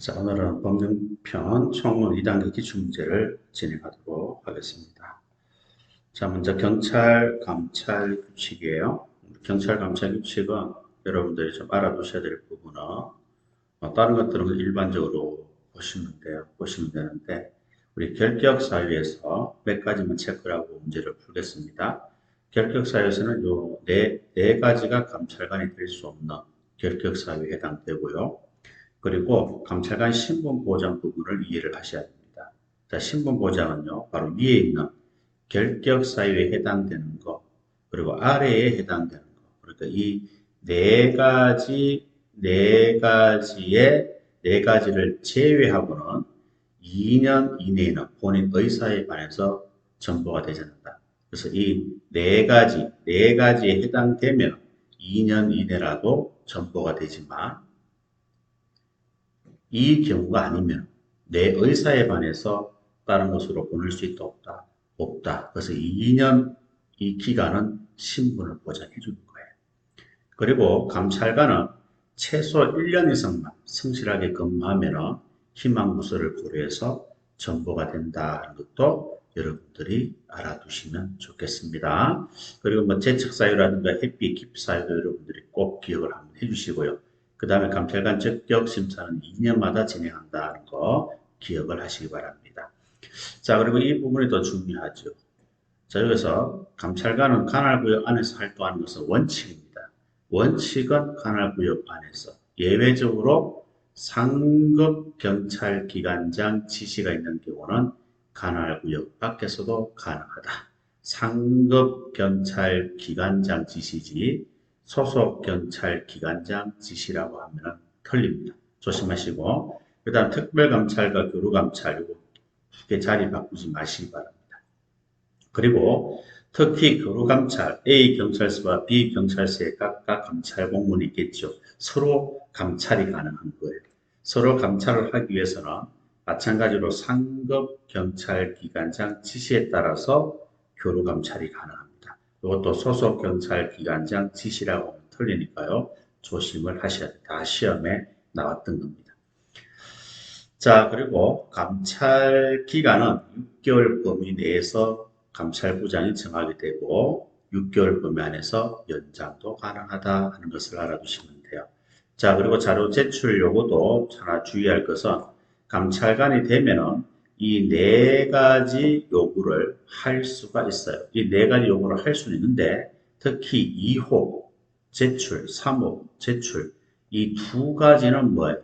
자, 오늘은 법령편 총론 2단계 기출문제를 진행하도록 하겠습니다. 자, 먼저 경찰, 감찰 규칙이에요. 경찰, 감찰 규칙은 여러분들이 좀 알아두셔야 될 부분은 다른 것들은 일반적으로 보시면 되는데 우리 결격 사유에서 몇 가지만 체크를 하고 문제를 풀겠습니다. 결격 사유에서는 요 네 가지가 감찰관이 될 수 없는 결격 사유에 해당되고요. 그리고 감찰관 신분보장 부분을 이해를 하셔야 됩니다. 자, 신분보장은요, 바로 위에 있는 결격 사유에 해당되는 거, 그리고 아래에 해당되는 거. 그러니까 이 네 가지를 제외하고는 2년 이내에는 본인 의사에 반해서 전보가 되지 않는다. 그래서 이 네 가지에 해당되면 2년 이내라도 전보가 되지만 이 경우가 아니면 내 의사에 반해서 다른 곳으로 보낼 수 있다 없다? 없다. 그래서 2년 이 기간은 신분을 보장해 주는 거예요. 그리고 감찰관은 최소 1년 이상만 성실하게 근무하면 희망부서를 고려해서 전보가 된다는 것도 여러분들이 알아두시면 좋겠습니다. 그리고 뭐 재척사유라든가 햇빛 기피사유도 여러분들이 꼭 기억을 한번 해주시고요. 그 다음에 감찰관 적격 심사는 2년마다 진행한다는 거 기억을 하시기 바랍니다. 자, 그리고 이 부분이 더 중요하죠. 자, 여기서 감찰관은 관할구역 안에서 활동하는 것은 원칙입니다. 원칙은 관할구역 안에서 예외적으로 상급 경찰기관장 지시가 있는 경우는 관할구역 밖에서도 가능하다. 상급 경찰기관장 지시지 소속 경찰기관장 지시라고 하면 틀립니다. 조심하시고 그 다음 특별감찰과 교류감찰 이거 두 개 자리 바꾸지 마시기 바랍니다. 그리고 특히 교류감찰 A 경찰서와 B 경찰서에 각각 감찰 공문이 있겠죠. 서로 감찰이 가능한 거예요. 서로 감찰을 하기 위해서는 마찬가지로 상급 경찰기관장 지시에 따라서 교류감찰이 가능합니다. 이것도 소속 경찰기관장 지시라고 하면 틀리니까요. 조심을 하셔야 돼요. 다 시험에 나왔던 겁니다. 자, 그리고 감찰 기간은 6개월 범위 내에서 감찰부장이 정하게 되고 6개월 범위 안에서 연장도 가능하다 하는 것을 알아두시면 돼요. 자, 그리고 자료 제출 요구도 하나 주의할 것은 감찰관이 되면은 이 네 가지 요구를 할 수가 있어요. 이 네 가지 요구를 할 수는 있는데 특히 2호 제출, 3호 제출 이 두 가지는 뭐예요?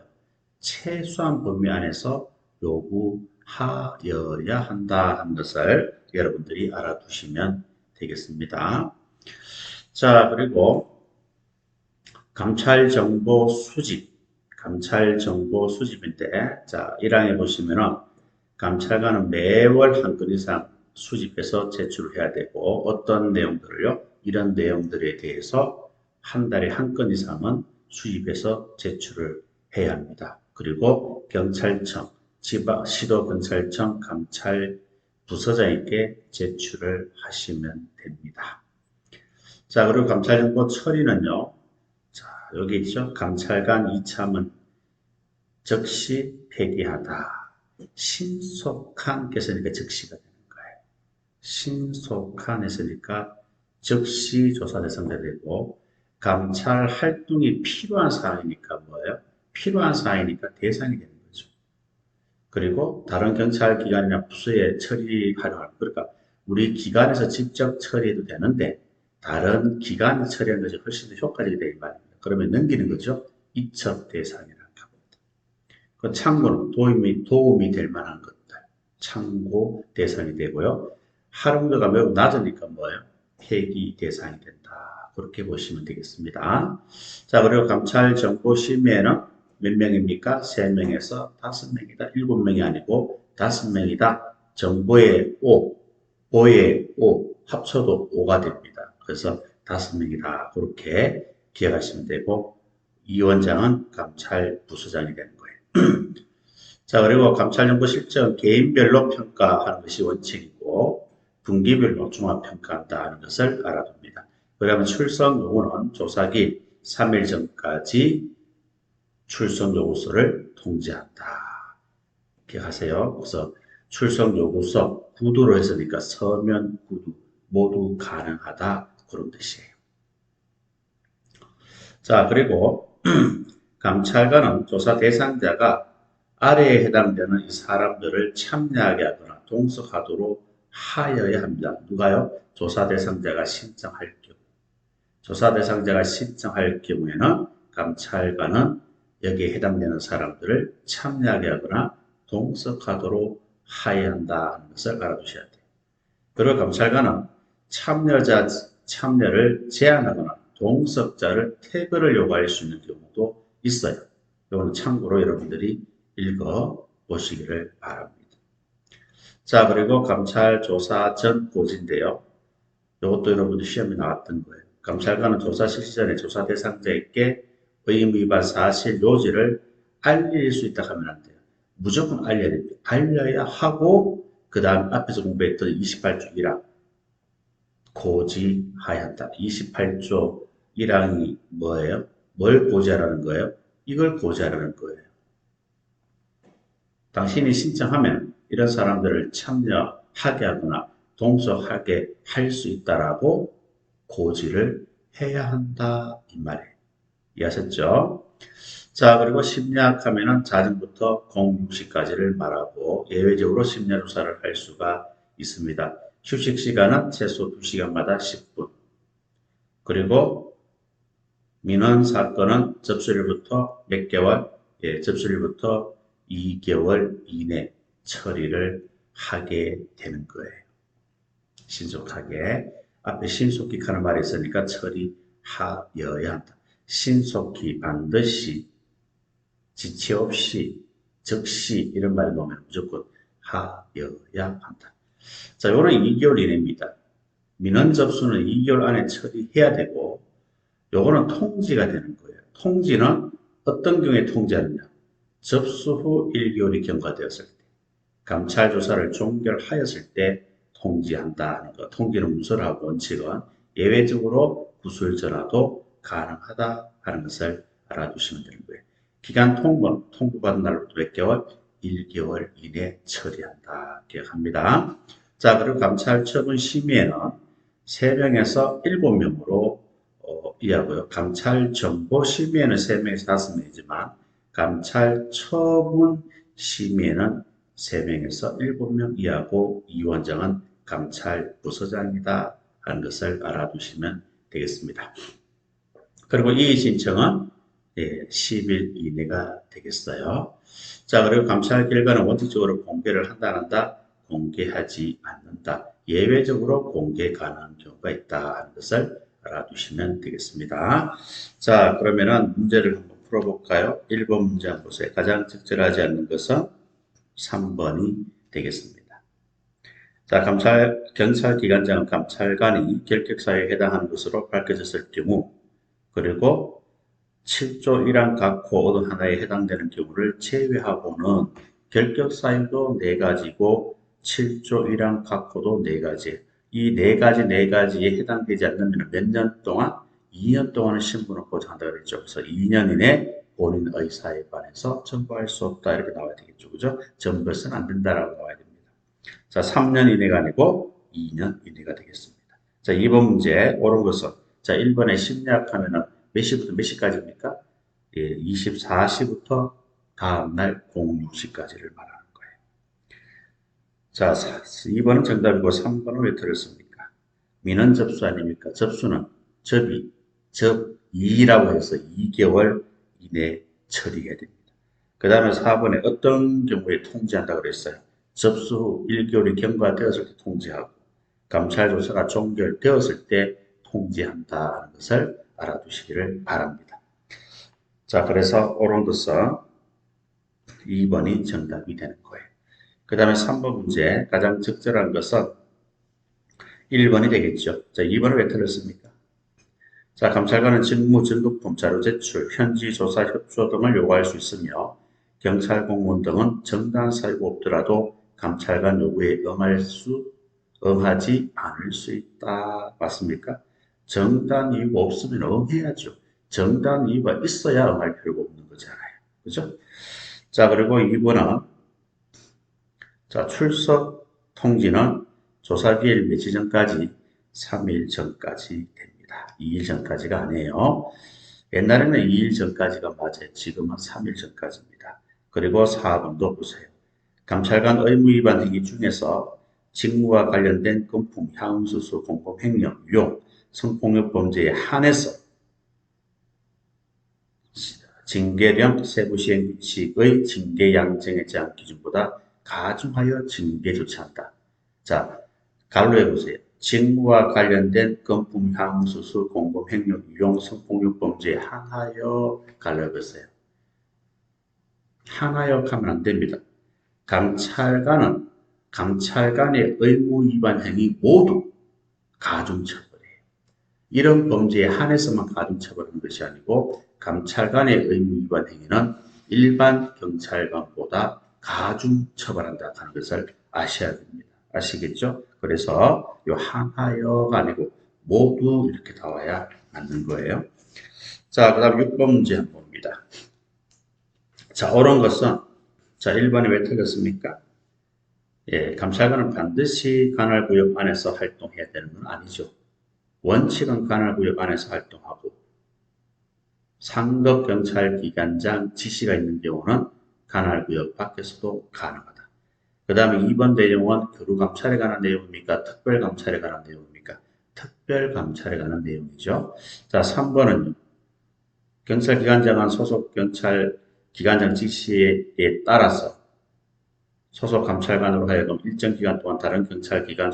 최소한 범위 안에서 요구하여야 한다 하는 것을 여러분들이 알아두시면 되겠습니다. 자, 그리고 감찰정보 수집인데, 자, 1항에 보시면은 감찰관은 매월 한 건 이상 수집해서 제출해야 되고, 어떤 내용들을요? 이런 내용들에 대해서 한 달에 한 건 이상은 수집해서 제출을 해야 합니다. 그리고 경찰청, 시도경찰청 감찰 부서장에게 제출을 하시면 됩니다. 자, 그리고 감찰정보 처리는요. 자, 여기 있죠. 감찰관 이참은 즉시 폐기하다. 신속한 했으니까 즉시가 되는 거예요. 신속한 했으니까 즉시 조사 대상자 되고 감찰 활동이 필요한 사항이니까 뭐예요? 필요한 사항이니까 대상이 되는 거죠. 그리고 다른 경찰기관이나 부서에 처리하려 할 그러니까 우리 기관에서 직접 처리해도 되는데 다른 기관이 처리하는 것이 훨씬 더 효과적이 되는 말입니다. 그러면 넘기는 거죠. 이첩 대상이라는 겁니다. 그 참고는 도움이 될 만한 것들 참고 대상이 되고요. 활용도가 매우 낮으니까 뭐예요? 폐기 대상이 된다. 그렇게 보시면 되겠습니다. 자, 그리고 감찰 정보 심의에는 몇 명입니까? 3명에서 5명이다. 7명이 아니고 5명이다. 정보의 5, 보의 5, 합쳐도 5가 됩니다. 그래서 5명이다. 그렇게 기억하시면 되고 이 원장은 감찰 부서장이 되는 거예요. 자, 그리고 감찰정보 실적 개인별로 평가하는 것이 원칙이고 분기별로 종합평가한다 하는 것을 알아둡니다. 그러면 출석 요구는 조사기 3일 전까지 출석 요구서를 통지한다. 기억하세요. 그래서 출석 요구서 구두로 했으니까 서면 구두 모두 가능하다. 그런 뜻이에요. 자, 그리고 감찰관은 조사 대상자가 아래에 해당되는 이 사람들을 참여하게 하거나 동석하도록 하여야 합니다. 누가요? 조사 대상자가 신청할 경우. 조사 대상자가 신청할 경우에는 감찰관은 여기에 해당되는 사람들을 참여하게 하거나 동석하도록 하여야 한다는 것을 알아두셔야 돼요. 그리고 감찰관은 참여를 제한하거나 동석자를 퇴거를 요구할 수 있는 경우도 있어요. 이거는 참고로 여러분들이 읽어 보시기를 바랍니다. 자, 그리고 감찰 조사 전 고지인데요. 이것도 여러분들 시험에 나왔던 거예요. 감찰관은 조사 실시 전에 조사 대상자에게 의무 위반 사실 요지를 알릴 수 있다 하면 안 돼요. 무조건 알려야 됩니다. 알려야 하고 그 다음 앞에서 공부했던 28조 1항 고지하여야 한다. 28조 1항이 뭐예요? 뭘 고지하라는 거예요? 이걸 고지하라는 거예요. 당신이 신청하면 이런 사람들을 참여하게 하거나 동석하게 할 수 있다라고 고지를 해야 한다 이 말이에요. 이해하셨죠? 자, 그리고 심야학하면은 자정부터 06시까지를 말하고 예외적으로 심야조사를 할 수가 있습니다. 휴식 시간은 최소 2시간마다 10분. 그리고 민원 사건은 접수일부터 몇 개월, 접수일부터 2개월 이내 처리를 하게 되는 거예요. 신속하게. 앞에 신속히 하는 말이 있으니까 처리하여야 한다. 신속히 반드시 지체 없이 즉시 이런 말이 나오면 무조건 하여야 한다. 자, 요거는 2개월 이내입니다. 민원 접수는 2개월 안에 처리해야 되고 요거는 통지가 되는 거예요. 통지는 어떤 경우에 통지하느냐. 접수 후 1개월이 경과되었을 때, 감찰 조사를 종결하였을 때 통지한다. 통지는 문서라고 원칙은 예외적으로 구술 전화도 가능하다 하는 것을 알아두시면 되는 거예요. 기간 통보는 통보받은 날로부터 몇 개월? 1개월 이내 처리한다. 기억합니다. 자, 그리고 감찰 처분 심의에는 3명에서 7명으로 이하고요. 감찰 정보 심의에는 3명에서 5명이지만 감찰 처분 심의에는 3명에서 7명 이하고 이 원장은 감찰 부서장이다 하는 것을 알아두시면 되겠습니다. 그리고 이 신청은 10일 이내가 되겠어요. 자, 그리고 감찰 결과는 원칙적으로 공개를 한다, 안 한다? 공개하지 않는다. 예외적으로 공개 가능한 경우가 있다 하는 것을 알아두시면 되겠습니다. 자, 그러면은 문제를 한번 풀어볼까요? 1번 문제 한번 보세요. 가장 적절하지 않는 것은 3번이 되겠습니다. 자, 경찰기관장은 감찰관이 결격사유에 해당하는 것으로 밝혀졌을 경우, 그리고 7조 1항 각 호 어느 하나에 해당되는 경우를 제외하고는 결격사유도 4가지고 7조 1항 각 호도 4가지. 이 4가지에 해당되지 않으면 몇 년 동안? 2년 동안은 신분을 보장한다 그랬죠. 그래서 2년 이내 본인 의사에 반해서 청구할 수 없다 이렇게 나와야 되겠죠. 그죠? 전부해서는 안 된다라고 나와야 됩니다. 자, 3년 이내가 아니고 2년 이내가 되겠습니다. 자, 2번 문제 옳은 것은 자, 1번에 심리학하면은 몇 시부터 몇 시까지입니까? 24시부터 다음날 06시까지를 말하는 거예요. 자, 2번은 정답이고 3번은 왜 틀렸습니까? 민원 접수 아닙니까? 접수는 접이라고 해서 2개월 이내 처리해야 됩니다. 그 다음에 4번에 어떤 경우에 통지한다고 그랬어요? 접수 후 1개월이 경과되었을 때 통지하고 감찰 조사가 종결되었을 때 통지한다는 것을 알아두시기를 바랍니다. 자, 그래서 옳은 것은 2번이 정답이 되는 거예요. 그 다음에 3번 문제 가장 적절한 것은 1번이 되겠죠. 자, 2번은 왜 틀렸습니까? 자, 감찰관은 직무 증거품, 자료 제출, 현지 조사 협조 등을 요구할 수 있으며 경찰 공무원 등은 정당 사유가 없더라도 감찰관 요구에 응하지 않을 수 있다. 맞습니까? 정당 이유가 없으면 응해야죠. 정당 이유가 있어야 응할 필요가 없는 거잖아요. 그죠? 자, 그리고 2번은, 자, 출석 통지는 조사기일 며칠 전까지? 3일 전까지 됩니다. 2일 전까지가 아니에요. 옛날에는 2일 전까지가 맞아요. 지금은 3일 전까지입니다. 그리고 4번도 보세요. 감찰관 의무 위반 행위 중에서 직무와 관련된 금품, 향응수수, 공범행령, 유용, 성폭력 범죄에 한해서 징계령 세부시행규칙의 징계 양정의 제한 기준보다 가중하여 징계 조치한다. 자, 갈로 해보세요. 직무와 관련된 금품, 향수수, 공범, 행령, 유용, 성폭력 범죄에 한하여 갈로 해보세요. 한하여 하면 안 됩니다. 감찰관의 의무 위반 행위 모두 가중처벌이에요. 이런 범죄에 한해서만 가중처벌하는 것이 아니고 감찰관의 의무 위반 행위는 일반 경찰관보다 가중처벌한다 하는 것을 아셔야 됩니다. 아시겠죠? 그래서 이 한하여가 아니고 모두 이렇게 나와야 맞는 거예요. 자, 그 다음 6번 문제 한번 봅니다. 자, 옳은 것은, 자, 1번이 왜 틀렸습니까? 예, 감찰관은 반드시 관할구역 안에서 활동해야 되는 건 아니죠. 원칙은 관할구역 안에서 활동하고 상급 경찰기관장 지시가 있는 경우는 관할구역 밖에서도 가능하다. 그 다음에 2번 내용은 교류감찰에 관한 내용입니까? 특별감찰에 관한 내용입니까? 특별감찰에 관한 내용이죠. 자, 3번은요. 경찰기관장은 소속 경찰기관장 지시에 따라서 소속 감찰관으로 하여금 일정 기간 동안 다른 경찰기관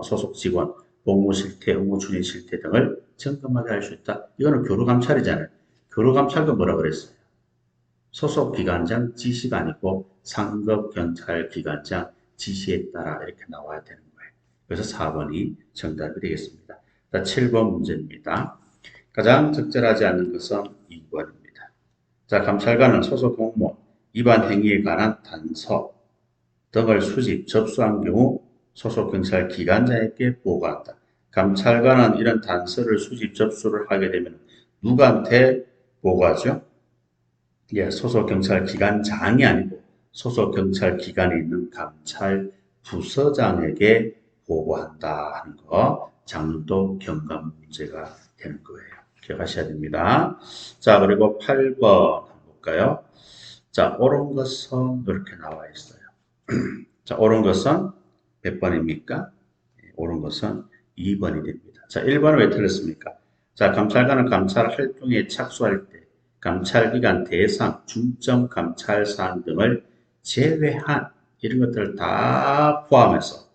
소속 직원, 복무 실태, 업무 추진 실태 등을 점검하게 할 수 있다. 이거는 교류감찰이잖아요. 교류감찰도 뭐라 그랬어요? 소속 기관장 지시가 아니고 상급 경찰기관장 지시에 따라 이렇게 나와야 되는 거예요. 그래서 4번이 정답이 되겠습니다. 자, 7번 문제입니다. 가장 적절하지 않는 것은 2번입니다. 자, 감찰관은 소속 공무원 위반 행위에 관한 단서 등을 수집, 접수한 경우 소속 경찰기관장에게 보고한다. 감찰관은 이런 단서를 수집, 접수를 하게 되면 누구한테 보고하죠? 예, 소속 경찰기관장이 아니고 소속 경찰기관에 있는 감찰 부서장에게 보고한다 하는 거 장도 경감 문제가 되는 거예요. 기억하셔야 됩니다. 자, 그리고 8번 한번 볼까요? 자, 옳은 것은 이렇게 나와 있어요. 자, 옳은 것은 몇 번입니까? 옳은 것은 2번이 됩니다. 자, 1번은 왜 틀렸습니까? 자, 감찰관은 감찰 활동에 착수할 때 감찰기관 대상, 중점 감찰 사안 등을 제외한 이런 것들을 다 포함해서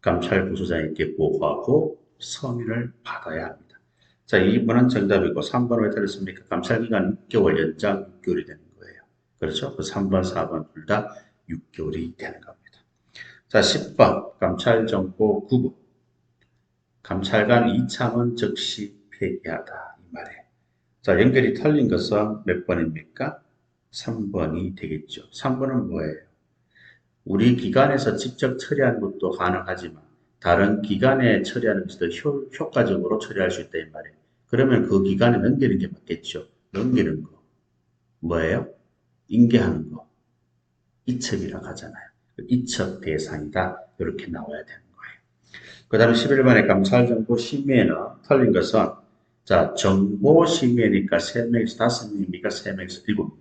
감찰 부서장에게 보고하고 서면을 받아야 합니다. 자, 2번은 정답이고 3번은 왜 틀렸습니까? 감찰기간 6개월 연장 6개월이 되는 거예요. 그렇죠? 그 3번, 4번 둘 다 6개월이 되는 겁니다. 자, 10번 감찰정보 구분 감찰관 이참은 즉시 폐기하다 이 말이에요. 자, 연결이 틀린 것은 몇 번입니까? 3번이 되겠죠. 3번은 뭐예요? 우리 기관에서 직접 처리하는 것도 가능하지만 다른 기관에 처리하는 것도 효과적으로 처리할 수 있다 이 말이에요. 그러면 그 기관에 넘기는 게 맞겠죠. 넘기는 거 뭐예요? 인계하는 거 이첩이라고 하잖아요. 이첩 대상이다 이렇게 나와야 되는 거예요. 그 다음에 11번에 감찰정보 심의에는 틀린 것은 자, 정보 심의니까 3명에서 5명입니까? 3명에서 7명.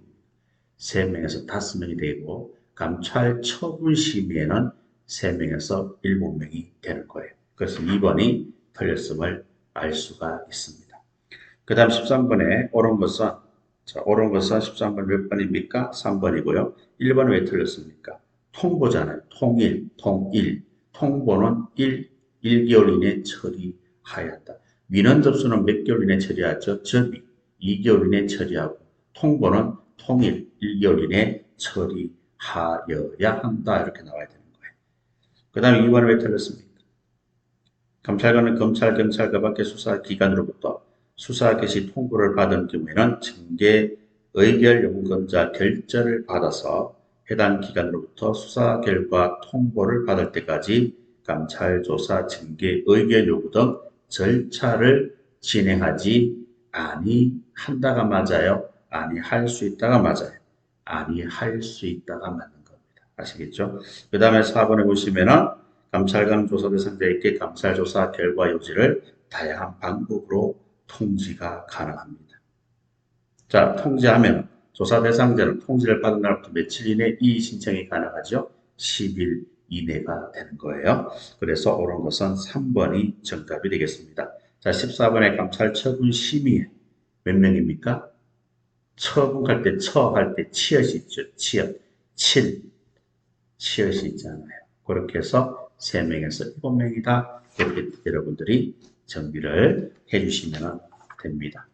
3명에서 5명이 되고 감찰 처분 심의에는 3명에서 7명이 되는 거예요. 그래서 2번이 틀렸음을 알 수가 있습니다. 그 다음 13번에 옳은 것은 자, 옳은 것은 13번 몇 번입니까? 3번이고요. 1번은 왜 틀렸습니까? 통보잖아요. 통일. 통보는 1개월 이내 처리해야 한다. 민원 접수는 몇 개월 이내 처리하죠? 접의 2개월 이내 처리하고 통보는 통일 1개월 이내 처리하여야 한다. 이렇게 나와야 되는 거예요. 그 다음에 2번은 왜 틀렸습니까? 감찰관은 검찰, 경찰 그 밖의 수사기관으로부터 수사 개시 통보를 받은 경우에는 징계 의결 용건자 결재를 받아서 해당 기관으로부터 수사 결과 통보를 받을 때까지 감찰, 조사, 징계, 의결 요구 등 절차를 진행하지 아니한다가 맞아요? 아니할 수 있다가 맞아요? 아니할 수 있다가 맞는 겁니다. 아시겠죠? 그 다음에 4번에 보시면은 감찰관 조사 대상자에게 감찰 조사 결과 요지를 다양한 방법으로 통지가 가능합니다. 자, 통지하면 조사 대상자는 통지를 받은 날부터 며칠 이내 이의 신청이 가능하죠. 10일 이내가 되는 거예요. 그래서 옳은 것은 3번이 정답이 되겠습니다. 자, 14번의 감찰 처분 심의 몇 명입니까? 처분할 때, 처할 때 치엇이 있죠. 치엇. 치엇이 있잖아요. 그렇게 해서 3명에서 7명이다. 이렇게 여러분들이 정비를 해주시면 됩니다.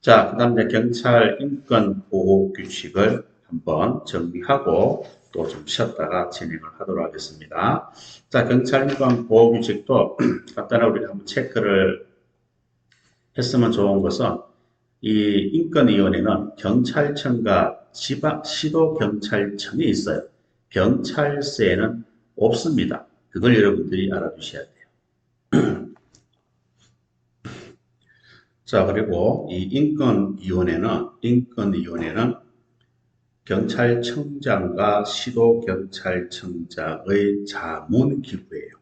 자, 그 다음에 경찰 인권 보호 규칙을 한번 정리하고 또 좀 쉬었다가 진행을 하도록 하겠습니다. 자, 경찰 인권 보호 규칙도 간단하게 우리가 한번 체크를 했으면 좋은 것은 이 인권위원회는 경찰청과 시도경찰청에 있어요. 경찰서에는 없습니다. 그걸 여러분들이 알아두셔야 돼요. 자, 그리고 이 인권위원회는 경찰청장과 시도경찰청장의 자문기구예요.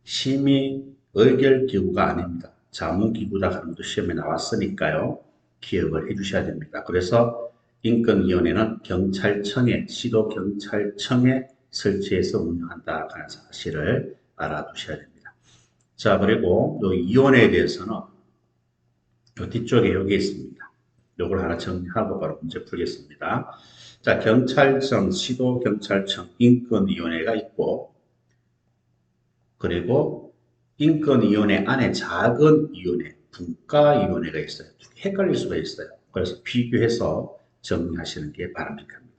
심의 의결기구가 아닙니다. 자문기구다 하는 것도 시험에 나왔으니까요. 기억을 해주셔야 됩니다. 그래서 인권위원회는 경찰청에, 시도경찰청에 설치해서 운영한다 하는 사실을 알아두셔야 됩니다. 자, 그리고 이 위원회에 대해서는 요 뒤쪽에 여기 있습니다. 요걸 하나 정리하고 바로 문제 풀겠습니다. 자, 경찰청, 시도경찰청, 인권위원회가 있고, 그리고 인권위원회 안에 작은 위원회, 분과위원회가 있어요. 헷갈릴 수가 있어요. 그래서 비교해서 정리하시는 게 바람직합니다.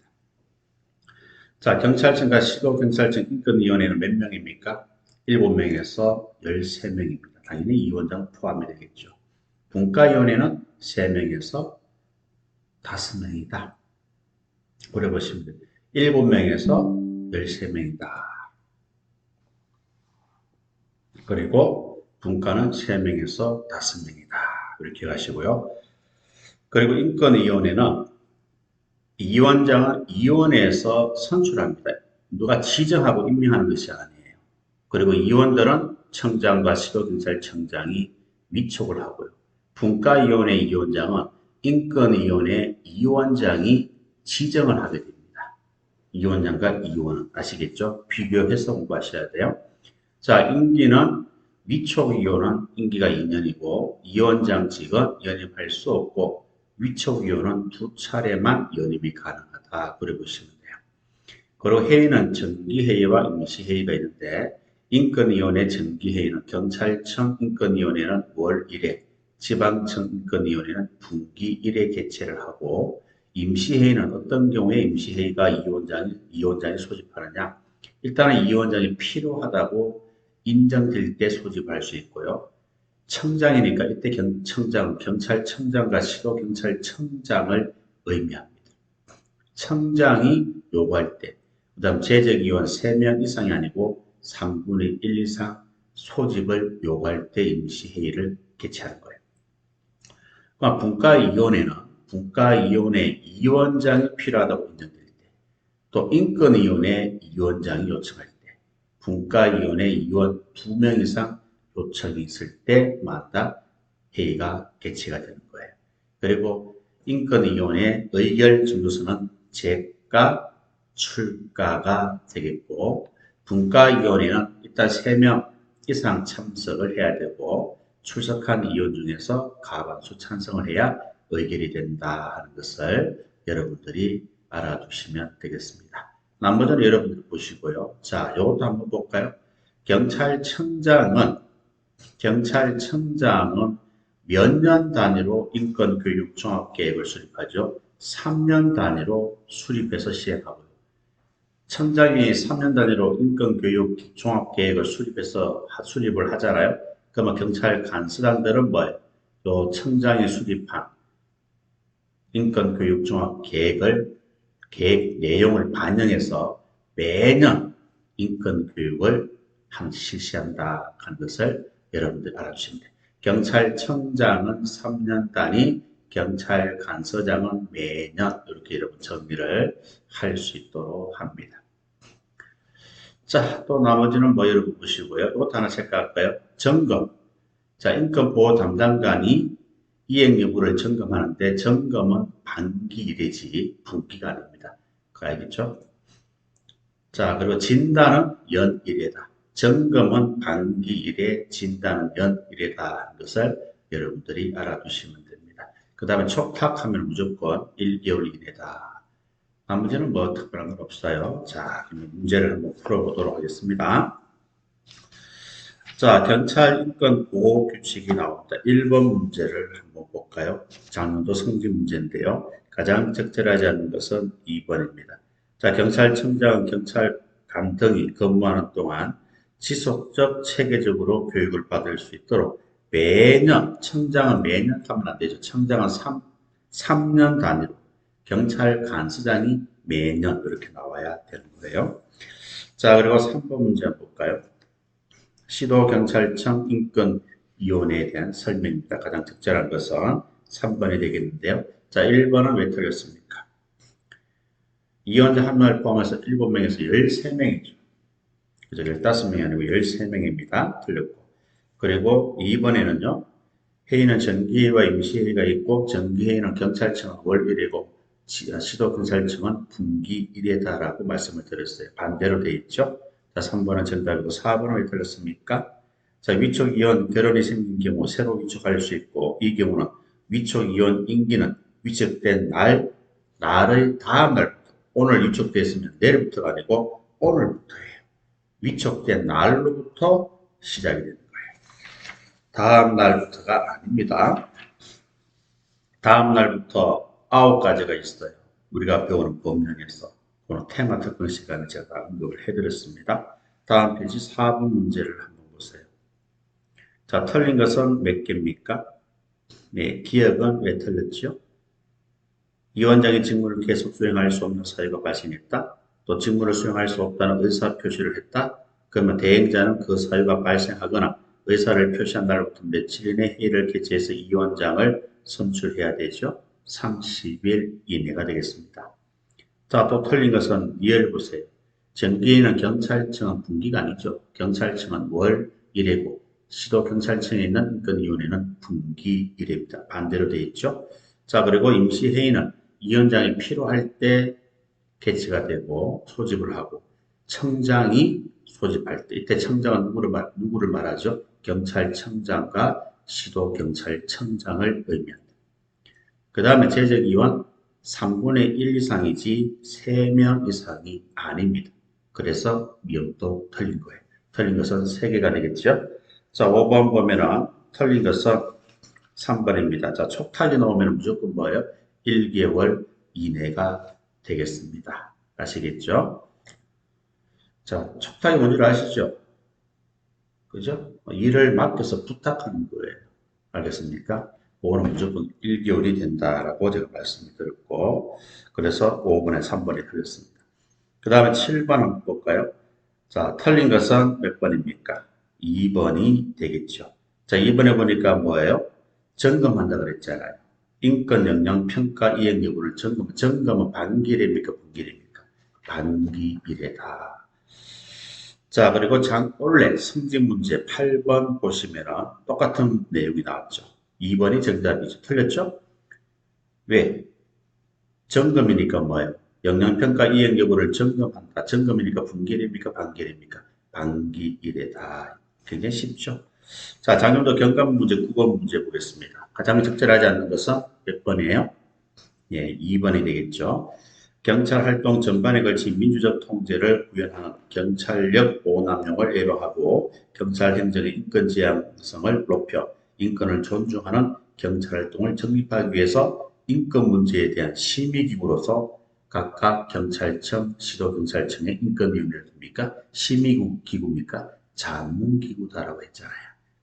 자, 경찰청과 시도경찰청 인권위원회는 몇 명입니까? 7명에서 13명입니다. 당연히 위원장 포함이 되겠죠. 분과위원회는 3명에서 5명이다. 그래 보시면 돼요. 7명에서 13명이다. 그리고 분과는 3명에서 5명이다. 이렇게 하시고요. 그리고 인권위원회는 위원장은 위원회에서 선출합니다. 누가 지정하고 임명하는 것이 아니에요. 그리고 위원들은 청장과 시도경찰청장이 위촉을 하고요. 분과위원회 위원장은 인권위원회 위원장이 지정을 하게 됩니다. 위원장과 위원은 아시겠죠? 비교해서 공부하셔야 돼요. 자, 임기는 위촉위원은 임기가 2년이고 위원장직은 연임할 수 없고 위촉위원은 2차례만 연임이 가능하다. 그래 보시면 돼요. 그리고 회의는 정기회의와 임시회의가 있는데 인권위원회 정기회의는 경찰청 인권위원회는 월 1회, 지방청 인권위원회는 분기 1회 개최를 하고 임시회의는 어떤 경우에 임시회의가 위원장이 소집하느냐? 일단은 위원장이 필요하다고 인정될 때 소집할 수 있고요. 청장이니까 이때 경찰청장과 시도경찰청장을 의미합니다. 청장이 요구할 때, 그 다음 재적위원 3명 이상이 아니고 3분의 1 이상 소집을 요구할 때 임시회의를 개최하는 거예요. 분과위원회 위원장이 필요하다고 인정될 때, 또 인권위원회 위원장이 요청할 때, 분과위원회 위원 2명 이상 요청이 있을 때마다 회의가 개최가 되는 거예요. 그리고 인권위원회 의결 준수서는 제가 출가가 되겠고, 분과위원회는 일단 3명 이상 참석을 해야 되고 출석한 위원 중에서 과반수 찬성을 해야 의결이 된다 하는 것을 여러분들이 알아두시면 되겠습니다. 나머지는 여러분들 보시고요. 자, 이것도 한번 볼까요? 경찰청장은 몇 년 단위로 인권교육 종합계획을 수립하죠? 3년 단위로 수립해서 시행하고요. 청장이 3년 단위로 인권교육 종합계획을 수립을 하잖아요. 그러면 경찰 간수단들은 뭐예요? 또 청장이 수립한 인권교육 계획 내용을 반영해서 매년 인권교육을 실시한다 하는 것을 여러분들 알아주시면 돼요. 경찰청장은 3년 단위 경찰 간서장은 매년 이렇게 여러분 정리를 할 수 있도록 합니다. 자, 또 나머지는 뭐 여러분 보시고요. 이것도 하나 체크할까요? 점검. 자, 인권보호 담당관이 이행 여부를 점검하는데 점검은 반기 이래지 분기가 아닙니다. 그거 알겠죠? 자, 그리고 진단은 연 1회다. 점검은 반기 1회, 진단은 연 1회다 하는 것을 여러분들이 알아두시면 됩니다. 그 다음에 촉탁하면 무조건 1개월 이내다. 나머지는 뭐 특별한 건 없어요. 자, 그러면 문제를 한번 풀어보도록 하겠습니다. 자, 경찰 인권 보호 규칙이 나옵니다. 1번 문제를 한번 볼까요? 장년도 성지 문제인데요. 가장 적절하지 않는 것은 2번입니다. 자, 경찰청장은 경찰관 등이 근무하는 동안 지속적 체계적으로 교육을 받을 수 있도록 매년, 청장은 매년 하면 안 되죠. 청장은 3년 단위로, 경찰 간수장이 매년 이렇게 나와야 되는 거예요. 자, 그리고 3번 문제 한번 볼까요? 시도경찰청 인권위원회에 대한 설명입니다. 가장 적절한 것은 3번이 되겠는데요. 자, 1번은 왜 틀렸습니까? 이원자 한 명을 포함해서 7명에서 13명이죠. 그죠? 15명이 아니고 13명입니다. 틀렸고. 그리고 2번에는요. 회의는 정기회의와 임시회의가 있고 정기회의는 경찰청은 월 1회고 시도경찰청은 분기 1회다라고 말씀을 드렸어요. 반대로 되어 있죠. 자, 3번은 정답이고 4번은 왜 틀렸습니까? 자, 위촉 이혼 결혼이 생긴 경우 새로 위촉할 수 있고 이 경우는 위촉 이혼 임기는 위촉된 날의 다음 날부터 오늘 위촉됐으면 내일부터가 아니고 오늘부터예요. 위촉된 날로부터 시작이 되는 거예요. 다음 날부터가 아닙니다. 다음 날부터 9가지가 있어요. 우리가 배우는 법령에서 오늘 테마 특강 시간에 제가 언급을 해드렸습니다. 다음 페이지 4번 문제를 한번 보세요. 자, 틀린 것은 몇 개입니까? 네, 기억은 왜 틀렸죠? 이 원장이 직무를 계속 수행할 수 없는 사유가 발생했다. 또 직무를 수행할 수 없다는 의사 표시를 했다. 그러면 대행자는 그 사유가 발생하거나 의사를 표시한 날부터 며칠 이내 회의를 개최해서 이 원장을 선출해야 되죠. 30일 이내가 되겠습니다. 자, 또 틀린 것은 이해를 보세요. 정기에는 경찰청은 분기가 아니죠. 경찰청은 월 1회고 시도경찰청에 있는 인권위원회는 분기 1회입니다. 반대로 되어 있죠. 자, 그리고 임시회의는 위원장이 필요할 때 개최가 되고 소집을 하고 청장이 소집할 때 이때 청장은 누구를 말하죠? 경찰청장과 시도경찰청장을 의미합니다. 그 다음에 재적위원 3분의 1 이상이지 3명 이상이 아닙니다. 그래서 미음도 틀린 거예요. 틀린 것은 3개가 되겠죠. 자, 5번 보면은 틀린 것은 3번입니다. 자, 촉탁이 나오면 무조건 뭐예요? 1개월 이내가 되겠습니다. 아시겠죠? 자, 촉탁이 뭔지 아시죠? 그죠? 일을 맡겨서 부탁하는 거예요. 알겠습니까? 5는 무조건 1개월이 된다라고 제가 말씀을 드렸고, 그래서 5번에 3번이 틀렸습니다. 그 다음에 7번 한번 볼까요? 자, 틀린 것은 몇 번입니까? 2번이 되겠죠. 자, 2번에 보니까 뭐예요? 점검한다 그랬잖아요. 인권 영향 평가 이행 여부를 점검은 반기례입니까? 분기례입니까? 반기이래다. 자, 그리고 원래 성질 문제 8번 보시면 똑같은 내용이 나왔죠. 2번이 정답이죠. 틀렸죠? 왜? 점검이니까 뭐예요? 영양평가 이행 여부를 점검한다. 점검이니까 분기례입니까? 반기례입니까? 반기이래다. 굉장히 쉽죠? 자, 장년도 경감 문제 9번 문제 보겠습니다. 가장 적절하지 않는 것은 몇 번이에요? 예, 2번이 되겠죠. 경찰 활동 전반에 걸친 민주적 통제를 구현하는 경찰력 오남용을 예로하고 경찰 행정의 인권 지향성을 높여 인권을 존중하는 경찰 활동을 정립하기 위해서 인권 문제에 대한 심의기구로서 각각 경찰청, 시도경찰청의 인권위원회를 둡니까? 심의기구입니까? 자문기구다라고 했잖아요.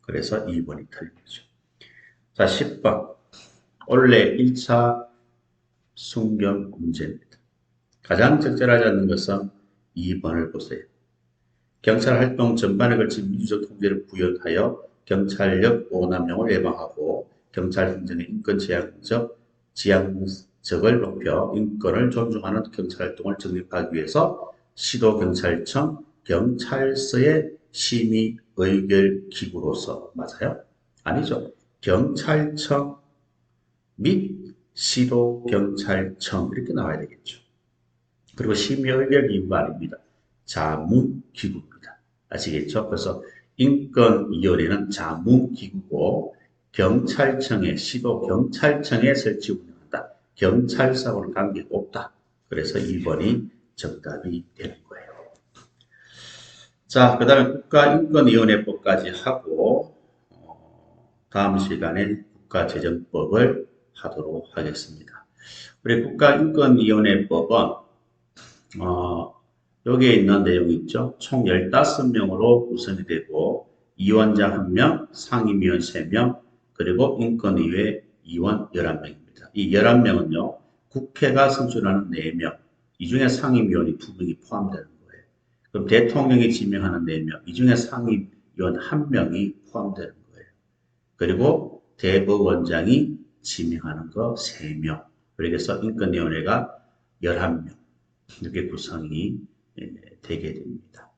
그래서 2번이 틀린 거죠. 자, 10번. 원래 1차 순경 문제입니다. 가장 적절하지 않는 것은 2번을 보세요. 경찰 활동 전반에 걸친 민주적 통제를 구현하여 경찰력 오남용을 예방하고 경찰 행정의 인권 제한적 지향적을 높여 인권을 존중하는 경찰활동을 정립하기 위해서 시도경찰청, 경찰서의 심의 의결 기구로서 맞아요? 아니죠. 경찰청 및 시도경찰청 이렇게 나와야 되겠죠. 그리고 심의 의결 기구가 아닙니다. 자문기구입니다. 아시겠죠? 그래서 인권위원회는 자문기구고 경찰청에 시도경찰청에 설치 운영한다. 경찰사고는 관계없다. 그래서 2번이 정답이 되는 거예요. 자, 그 다음에 국가인권위원회법까지 하고 다음 시간에 국가재정법을 하도록 하겠습니다. 우리 국가인권위원회법은 여기에 있는 내용이 있죠. 총 15명으로 구성이 되고 위원장 1명, 상임위원 3명, 그리고 인권위회 위원 11명입니다. 이 11명은요. 국회가 선출하는 4명, 이 중에 상임위원이 2명이 포함되는 거예요. 그럼 대통령이 지명하는 4명, 이 중에 상임위원 1명이 포함되는 거예요. 그리고 대법원장이 지명하는 거 3명, 그래서 인권위원회가 11명 이렇게 구성이 되게 됩니다.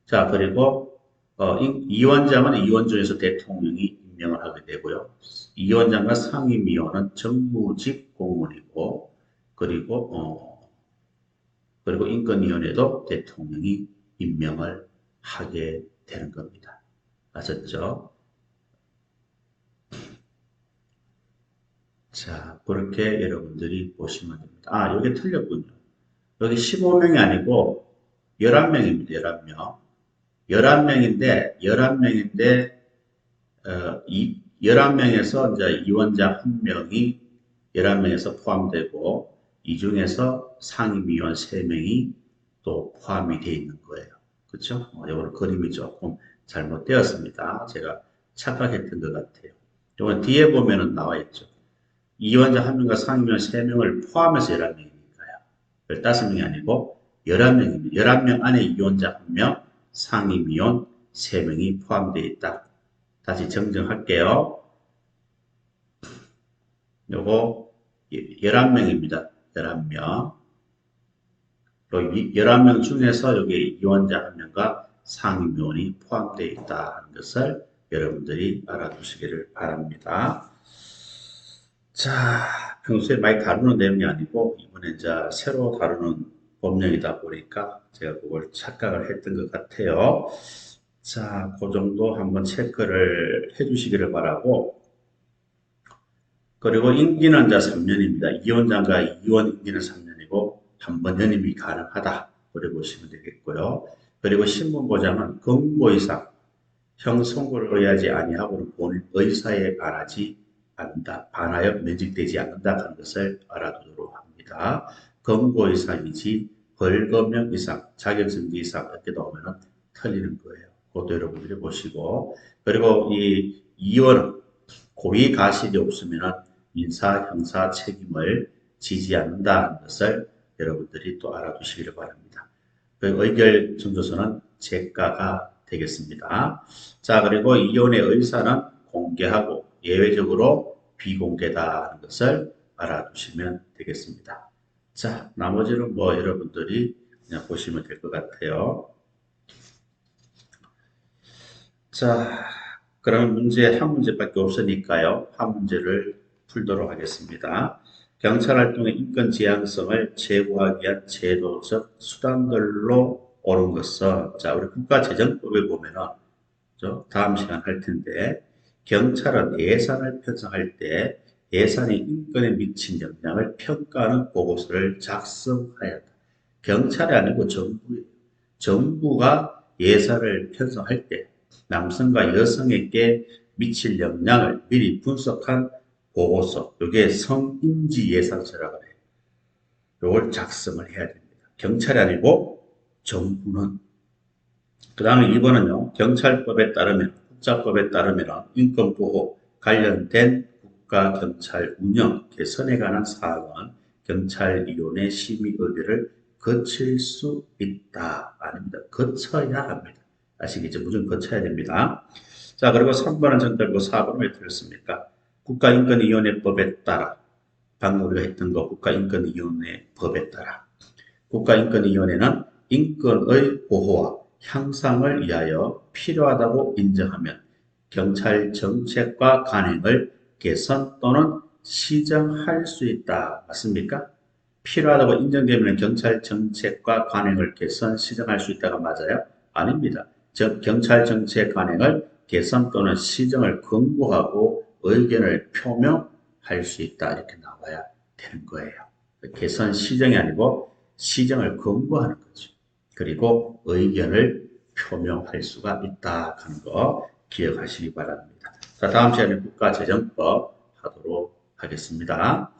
자, 그리고 위원장은 위원 중에서 대통령이 임명을 하게 되고요. 위원장과 상임위원은 정무직 공무원이고, 그리고 인권위원회도 대통령이 임명을 하게 되는 겁니다. 아셨죠? 자, 그렇게 여러분들이 보시면 됩니다. 아, 여기 틀렸군요. 여기 15명이 아니고 11명입니다. 11명. 11명인데 11명에서 이제 위원장 1명이 11명에서 포함되고 이 중에서 상임위원 3명이 또 포함이 되어 있는 거예요. 그렇죠? 이거는 그림이 조금 잘못되었습니다. 제가 착각했던 것 같아요. 이건 뒤에 보면은 나와 있죠. 위원장 1명과 상임위원 3명을 포함해서 11명이니까요. 15명이 아니고 11명입니다. 11명 안에 위원장 1명, 상임위원 3명이 포함되어 있다. 다시 정정할게요. 요거 11명입니다. 11명. 11명 중에서 여기 위원장 1명과 상임위원이 포함되어 있다는 것을 여러분들이 알아두시기를 바랍니다. 자, 평소에 많이 다루는 내용이 아니고 이번에 이제 새로 다루는 법령이다 보니까 제가 그걸 착각을 했던 것 같아요. 자, 그 정도 한번 체크를 해주시기를 바라고, 그리고 임기는 이제 3년입니다. 위원장과 위원 임기는 3년이고 한 번 연임이 가능하다. 그래 보시면 되겠고요. 그리고 신분보장은 권고 이상 형 선고를 의하지 아니하고는 본인 의사에 반하지 않는다. 반하여 면직되지 않는다 하는 것을 알아두도록 합니다. 권고 이상이지 벌금형 이상, 자격정지 이상 이렇게 나오면 틀리는 거예요. 그것도 여러분들이 보시고, 그리고 이 이원은 고의 가실이 없으면 민사, 형사 책임을 지지 않는다는 것을 여러분들이 또 알아두시기를 바랍니다. 그 의결 정조서는 제가가 되겠습니다. 자, 그리고 이혼의 의사는 공개하고 예외적으로 비공개다는 것을 알아두시면 되겠습니다. 자, 나머지는 뭐 여러분들이 그냥 보시면 될 것 같아요. 자, 그럼 문제 한 문제밖에 없으니까요. 한 문제를 풀도록 하겠습니다. 경찰활동의 인권 지향성을 제고하기 위한 제도적 수단들로 옳은 것은, 자, 우리 국가재정법에 보면은 다음 시간 할 텐데, 경찰은 예산을 편성할 때 예산이 인권에 미친 영향을 평가하는 보고서를 작성해야 한다. 경찰이 아니고 정부예요. 정부가 예산을 편성할 때 남성과 여성에게 미칠 영향을 미리 분석한 보고서, 이게 성인지 예산서라고 해요. 이걸 작성을 해야 됩니다. 경찰이 아니고 정부는. 그 다음에 2번은요. 경찰법에 따르면, 국자법에 따르면 인권보호 관련된 국가경찰 운영 개선에 관한 사항은 경찰위원회 심의 의결을 거칠 수 있다. 아닙니다. 거쳐야 합니다. 아시겠죠? 무조건 거쳐야 됩니다. 자, 그리고 3번은 정답이고 4번은 왜 틀렸습니까? 국가인권위원회법에 따라 방금 우리가 했던 거 국가인권위원회 법에 따라 국가인권위원회는 인권의 보호와 향상을 위하여 필요하다고 인정하면 경찰 정책과 관행을 개선 또는 시정할 수 있다. 맞습니까? 필요하다고 인정되면 경찰 정책과 관행을 개선, 시정할 수 있다가 맞아요? 아닙니다. 즉, 경찰 정책 관행을 개선 또는 시정을 권고하고 의견을 표명할 수 있다. 이렇게 나와야 되는 거예요. 개선, 시정이 아니고 시정을 권고하는 거죠. 그리고 의견을 표명할 수가 있다 하는 거 기억하시기 바랍니다. 자, 다음 시간에 국가재정법 하도록 하겠습니다.